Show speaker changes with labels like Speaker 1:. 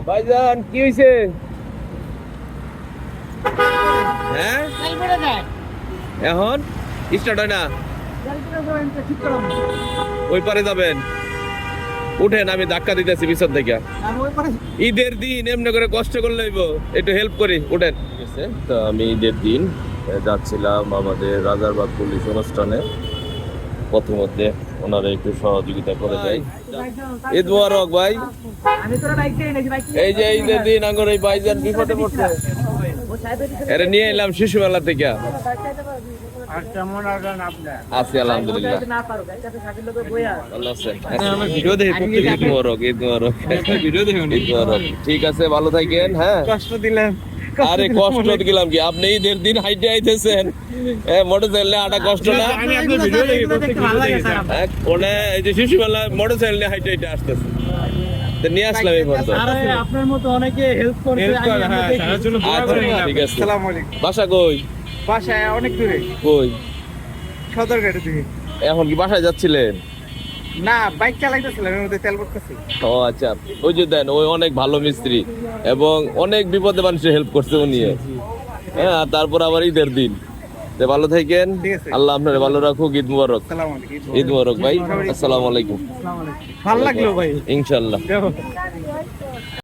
Speaker 1: ভাইজান কি হইছে? হ্যাঁ এখন স্টার্ট হয় না, ওই পারে যাবেন, উঠেন আমি ধাক্কা দিতেছি পিছন থেকে। ঈদের দিন এমনি করে কষ্ট করলে একটু হেল্প করি, উঠেন। ঠিক আছে, তো আমি ঈদের দিন যাচ্ছিলাম আমাদের রাজারবাগ পুলিশ অনুষ্ঠানে, পথমধ্যে ওনারা একটু সহযোগিতা করে দেয়। ঈদ মোবারক ভাই। এই যে ঈদের দিন আঙ্গুর এই ভাইজান বিপদে পড়ছে, এটা নিয়ে এলাম শিশু মেলা থেকে। আছি আলহামদুলিল্লাহ, ভালো আছেন? ঈদ মোবারক, ঈদ মোবারক, ঈদ মোবারক। ঠিক আছে, ভালো থাকেন। হ্যাঁ,
Speaker 2: কষ্ট দিলেন।
Speaker 1: আরে কষ্ট দিলাম কি, আপনি ঈদের দিন হাইটে আইতেছেন, মোটরসাইকেলে আটা কষ্ট না? ওনে এই যে শিশু মেলা মোটরসাইকেল নিয়ে হাইটে হাইটে আসতেছে, তো নিয়ে আসলাম এই পর্যন্ত।
Speaker 2: আপনার মতো অনেকে হেল্প করছে।
Speaker 1: ঠিক আছে, বাসা কই?
Speaker 2: বাসায় অনেক দূরে।
Speaker 1: কই?
Speaker 2: সদরঘাটে থেকে।
Speaker 1: এখন কি বাসায় যাচ্ছিলেন?
Speaker 2: না, বাইক চালাইতেছিলাম, এর মধ্যে তেল ভরতেছি।
Speaker 1: ও আচ্ছা, ওই যে দেন ওই অনেক ভালো মিস্ত্রি এবং অনেক বিপদে মানুষের হেল্প করছে উনি। হ্যাঁ, তারপর আবার ঈদের দিন। ভালো থাকেন, আল্লাহ আপনার ভালো রাখুক। ঈদ মুবারক। ঈদ মুবারক ভাই, আসসালামু আলাইকুম।
Speaker 2: ভালো লাগলো ভাই,
Speaker 1: ইনশাআল্লাহ।